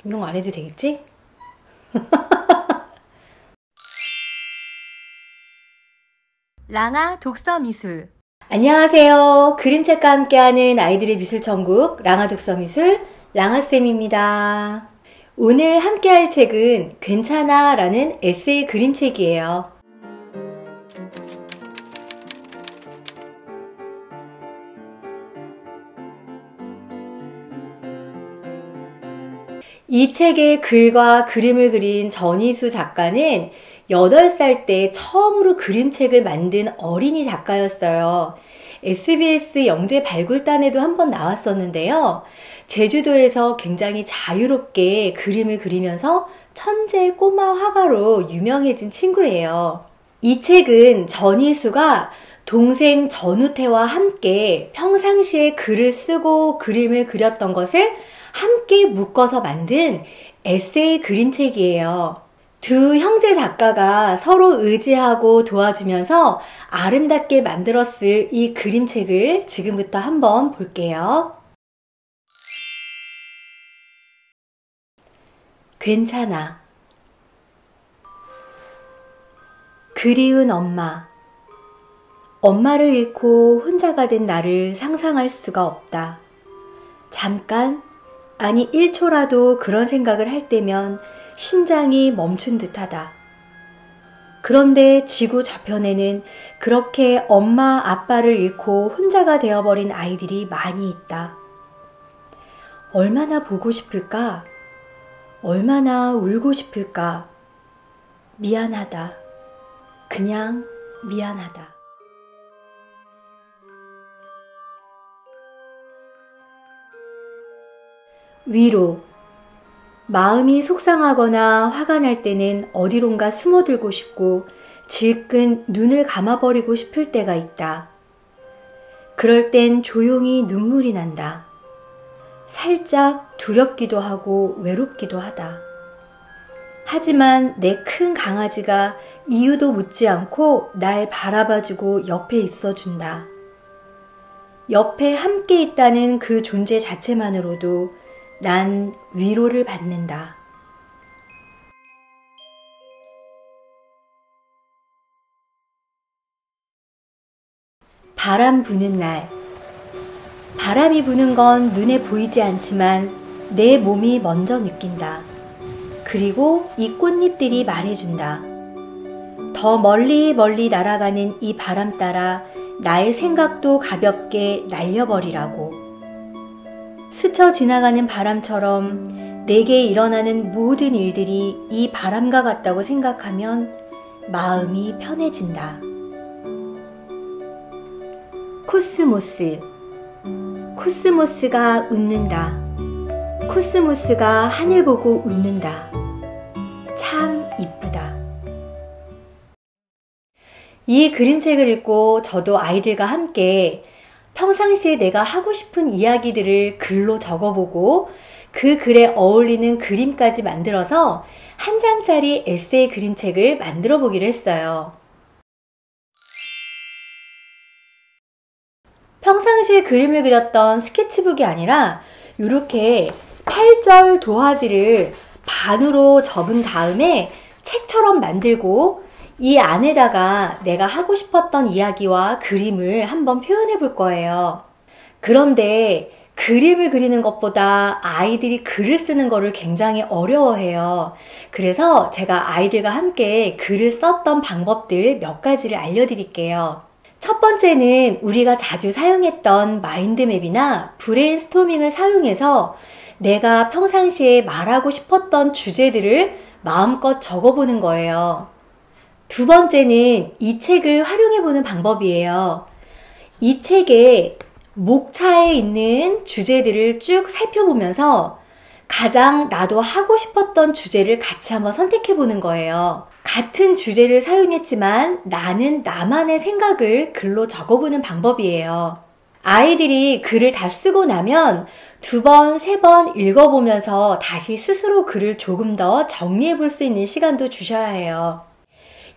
이런 거 안 해도 되겠지? 랑아 독서미술. 안녕하세요. 그림책과 함께하는 아이들의 미술천국 랑아 독서미술 랑아쌤입니다. 오늘 함께할 책은 괜찮아 라는 에세이 그림책이에요. 이 책의 글과 그림을 그린 전희수 작가는 8살 때 처음으로 그림책을 만든 어린이 작가였어요. SBS 영재 발굴단에도 한번 나왔었는데요. 제주도에서 굉장히 자유롭게 그림을 그리면서 천재 꼬마 화가로 유명해진 친구래요. 이 책은 전희수가 동생 전우태와 함께 평상시에 글을 쓰고 그림을 그렸던 것을 함께 묶어서 만든 에세이 그림책이에요. 두 형제 작가가 서로 의지하고 도와주면서 아름답게 만들었을 이 그림책을 지금부터 한번 볼게요. 괜찮아. 그리운 엄마. 엄마를 잃고 혼자가 된 나를 상상할 수가 없다. 잠깐, 아니 1초라도 그런 생각을 할 때면 심장이 멈춘 듯하다. 그런데 지구 저편에는 그렇게 엄마, 아빠를 잃고 혼자가 되어버린 아이들이 많이 있다. 얼마나 보고 싶을까? 얼마나 울고 싶을까? 미안하다. 그냥 미안하다. 위로. 마음이 속상하거나 화가 날 때는 어디론가 숨어들고 싶고 질끈 눈을 감아버리고 싶을 때가 있다. 그럴 땐 조용히 눈물이 난다. 살짝 두렵기도 하고 외롭기도 하다. 하지만 내 큰 강아지가 이유도 묻지 않고 날 바라봐주고 옆에 있어준다. 옆에 함께 있다는 그 존재 자체만으로도 난 위로를 받는다. 바람 부는 날. 바람이 부는 건 눈에 보이지 않지만 내 몸이 먼저 느낀다. 그리고 이 꽃잎들이 말해준다. 더 멀리 멀리 날아가는 이 바람 따라 나의 생각도 가볍게 날려버리라고. 스쳐 지나가는 바람처럼 내게 일어나는 모든 일들이 이 바람과 같다고 생각하면 마음이 편해진다. 코스모스. 코스모스가 웃는다. 코스모스가 하늘 보고 웃는다. 참 이쁘다. 이 그림책을 읽고 저도 아이들과 함께 평상시에 내가 하고 싶은 이야기들을 글로 적어보고 그 글에 어울리는 그림까지 만들어서 한 장짜리 에세이 그림책을 만들어 보기로 했어요. 평상시에 그림을 그렸던 스케치북이 아니라 이렇게 8절 도화지를 반으로 접은 다음에 책처럼 만들고 이 안에다가 내가 하고 싶었던 이야기와 그림을 한번 표현해 볼 거예요. 그런데 그림을 그리는 것보다 아이들이 글을 쓰는 거를 굉장히 어려워해요. 그래서 제가 아이들과 함께 글을 썼던 방법들 몇 가지를 알려드릴게요. 첫 번째는 우리가 자주 사용했던 마인드맵이나 브레인스토밍을 사용해서 내가 평상시에 말하고 싶었던 주제들을 마음껏 적어보는 거예요. 두 번째는 이 책을 활용해보는 방법이에요. 이 책에 목차에 있는 주제들을 쭉 살펴보면서 가장 나도 하고 싶었던 주제를 같이 한번 선택해보는 거예요. 같은 주제를 사용했지만 나는 나만의 생각을 글로 적어보는 방법이에요. 아이들이 글을 다 쓰고 나면 2번, 3번 읽어보면서 다시 스스로 글을 조금 더 정리해볼 수 있는 시간도 주셔야 해요.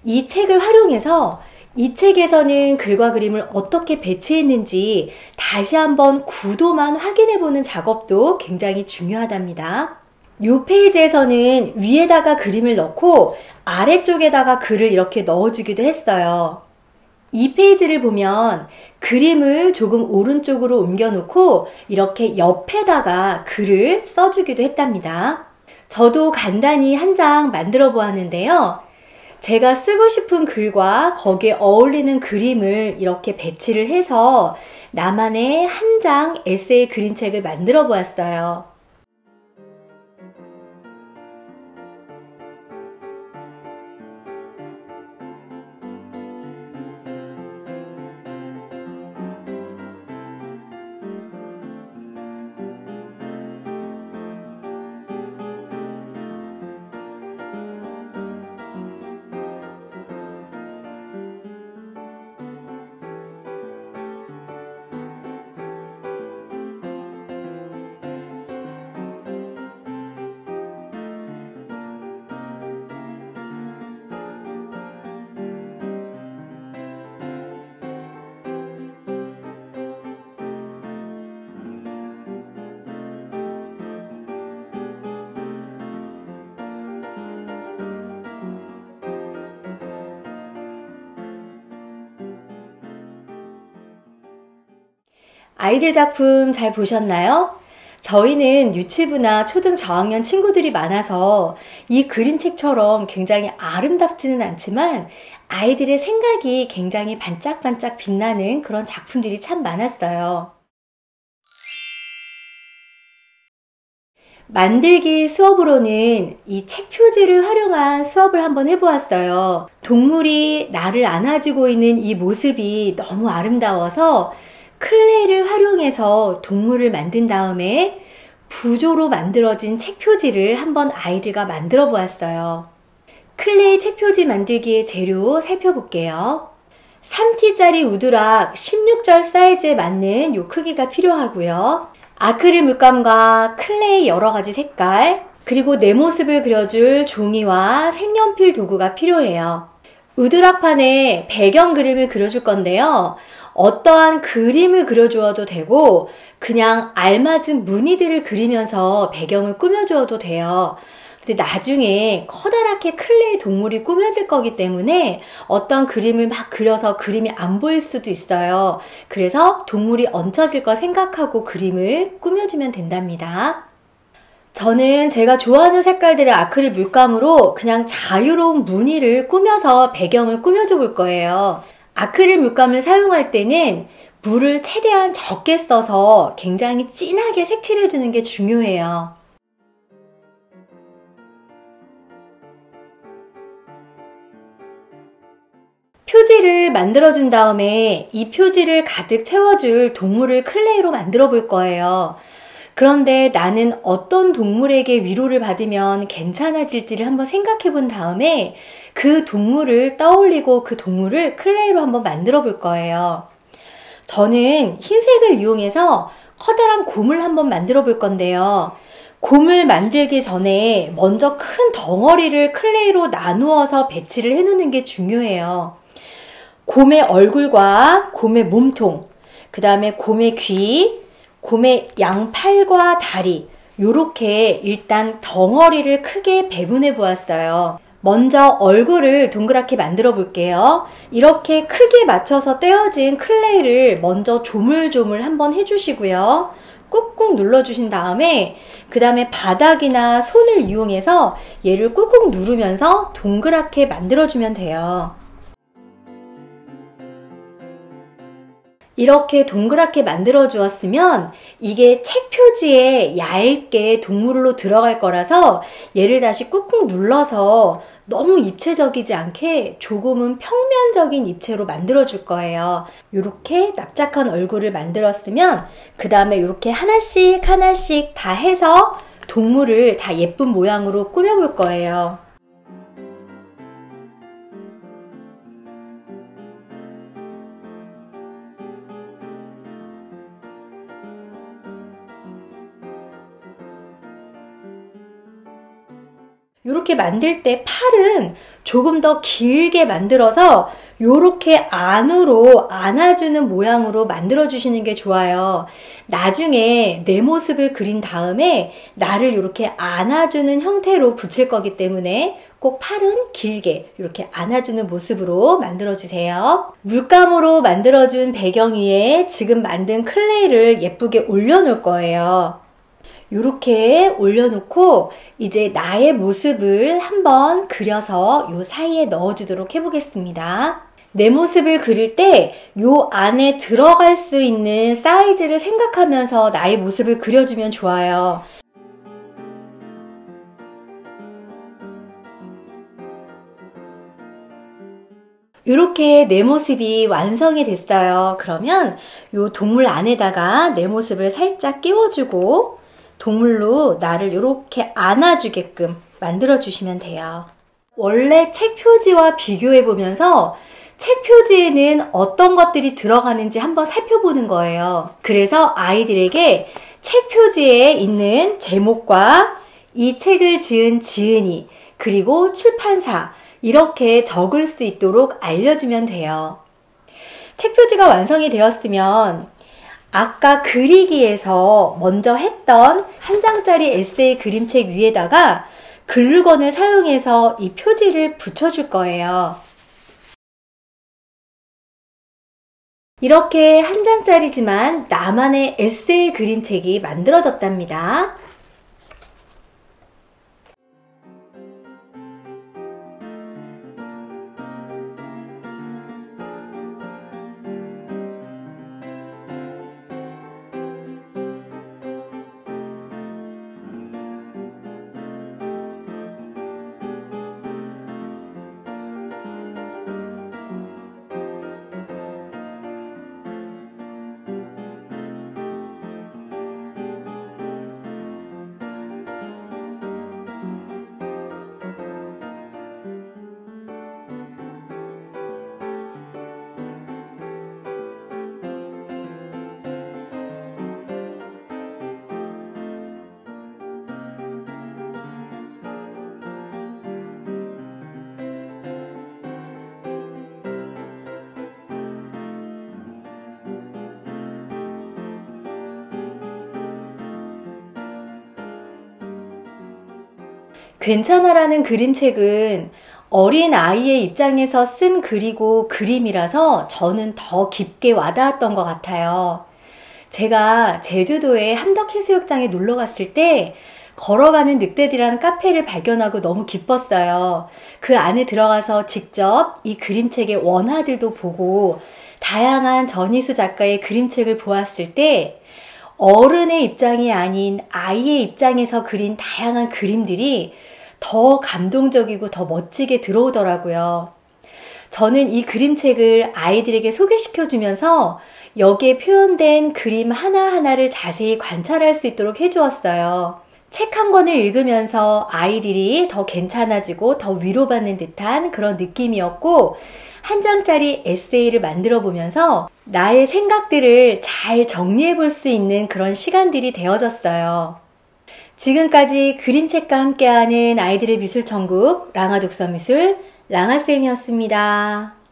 이 책을 활용해서 이 책에서는 글과 그림을 어떻게 배치했는지 다시 한번 구도만 확인해보는 작업도 굉장히 중요하답니다. 요 페이지에서는 위에다가 그림을 넣고 아래쪽에다가 글을 이렇게 넣어주기도 했어요. 이 페이지를 보면 그림을 조금 오른쪽으로 옮겨 놓고 이렇게 옆에다가 글을 써주기도 했답니다. 저도 간단히 한 장 만들어 보았는데요. 제가 쓰고 싶은 글과 거기에 어울리는 그림을 이렇게 배치를 해서 나만의 한 장 에세이 그림책을 만들어 보았어요. 아이들 작품 잘 보셨나요? 저희는 유치부나 초등 저학년 친구들이 많아서 이 그림책처럼 굉장히 아름답지는 않지만 아이들의 생각이 굉장히 반짝반짝 빛나는 그런 작품들이 참 많았어요. 만들기 수업으로는 이 책 표지를 활용한 수업을 한번 해보았어요. 동물이 나를 안아주고 있는 이 모습이 너무 아름다워서 클레이를 활용해서 동물을 만든 다음에 부조로 만들어진 책 표지를 한번 아이들과 만들어 보았어요. 클레이 책 표지 만들기의 재료 살펴볼게요. 3T짜리 우드락 16절 사이즈에 맞는 요 크기가 필요하고요. 아크릴 물감과 클레이 여러가지 색깔, 그리고 내 모습을 그려줄 종이와 색연필 도구가 필요해요. 우드락판에 배경 그림을 그려줄 건데요. 어떠한 그림을 그려주어도 되고 그냥 알맞은 무늬들을 그리면서 배경을 꾸며주어도 돼요. 근데 나중에 커다랗게 클레이 동물이 꾸며질 거기 때문에 어떤 그림을 막 그려서 그림이 안 보일 수도 있어요. 그래서 동물이 얹혀질 거 생각하고 그림을 꾸며주면 된답니다. 저는 제가 좋아하는 색깔들의 아크릴 물감으로 그냥 자유로운 무늬를 꾸며서 배경을 꾸며줘 볼 거예요. 아크릴 물감을 사용할 때는 물을 최대한 적게 써서 굉장히 진하게 색칠해 주는 게 중요해요. 표지를 만들어 준 다음에 이 표지를 가득 채워줄 동물을 클레이로 만들어 볼 거예요. 그런데 나는 어떤 동물에게 위로를 받으면 괜찮아질지를 한번 생각해 본 다음에 그 동물을 떠올리고 그 동물을 클레이로 한번 만들어 볼 거예요. 저는 흰색을 이용해서 커다란 곰을 한번 만들어 볼 건데요. 곰을 만들기 전에 먼저 큰 덩어리를 클레이로 나누어서 배치를 해 놓는 게 중요해요. 곰의 얼굴과 곰의 몸통, 그 다음에 곰의 귀, 곰의 양팔과 다리, 요렇게 일단 덩어리를 크게 배분해 보았어요. 먼저 얼굴을 동그랗게 만들어 볼게요. 이렇게 크게 맞춰서 떼어진 클레이를 먼저 조물조물 한번 해주시고요. 꾹꾹 눌러주신 다음에 그 다음에 바닥이나 손을 이용해서 얘를 꾹꾹 누르면서 동그랗게 만들어주면 돼요. 이렇게 동그랗게 만들어 주었으면 이게 책 표지에 얇게 동물로 들어갈 거라서 얘를 다시 꾹꾹 눌러서 너무 입체적이지 않게 조금은 평면적인 입체로 만들어 줄 거예요. 이렇게 납작한 얼굴을 만들었으면 그 다음에 이렇게 하나씩 하나씩 다 해서 동물을 다 예쁜 모양으로 꾸며 볼 거예요. 이렇게 만들 때 팔은 조금 더 길게 만들어서 이렇게 안으로 안아주는 모양으로 만들어 주시는 게 좋아요. 나중에 내 모습을 그린 다음에 나를 이렇게 안아주는 형태로 붙일 거기 때문에 꼭 팔은 길게 이렇게 안아주는 모습으로 만들어 주세요. 물감으로 만들어준 배경 위에 지금 만든 클레이를 예쁘게 올려놓을 거예요. 이렇게 올려놓고 이제 나의 모습을 한번 그려서 이 사이에 넣어주도록 해보겠습니다. 내 모습을 그릴 때 이 안에 들어갈 수 있는 사이즈를 생각하면서 나의 모습을 그려주면 좋아요. 이렇게 내 모습이 완성이 됐어요. 그러면 이 동물 안에다가 내 모습을 살짝 끼워주고 동물로 나를 이렇게 안아주게끔 만들어 주시면 돼요. 원래 책 표지와 비교해 보면서 책 표지에는 어떤 것들이 들어가는지 한번 살펴보는 거예요. 그래서 아이들에게 책 표지에 있는 제목과 이 책을 지은 지은이 그리고 출판사 이렇게 적을 수 있도록 알려주면 돼요. 책 표지가 완성이 되었으면 아까 그리기에서 먼저 했던 한 장짜리 에세이 그림책 위에다가 글루건을 사용해서 이 표지를 붙여줄 거예요. 이렇게 한 장짜리지만 나만의 에세이 그림책이 만들어졌답니다. 괜찮아라는 그림책은 어린 아이의 입장에서 쓴 글이고 그림이라서 저는 더 깊게 와닿았던 것 같아요. 제가 제주도의 함덕해수욕장에 놀러 갔을 때 걸어가는 늑대들이라는 카페를 발견하고 너무 기뻤어요. 그 안에 들어가서 직접 이 그림책의 원화들도 보고 다양한 전희수 작가의 그림책을 보았을 때 어른의 입장이 아닌 아이의 입장에서 그린 다양한 그림들이 더 감동적이고 더 멋지게 들어오더라고요. 저는 이 그림책을 아이들에게 소개시켜주면서 여기에 표현된 그림 하나하나를 자세히 관찰할 수 있도록 해주었어요. 책 한 권을 읽으면서 아이들이 더 괜찮아지고 더 위로받는 듯한 그런 느낌이었고 한 장짜리 에세이를 만들어 보면서 나의 생각들을 잘 정리해 볼 수 있는 그런 시간들이 되어졌어요. 지금까지 그림책과 함께하는 아이들의 미술천국 랑아독서미술 랑아쌤이었습니다.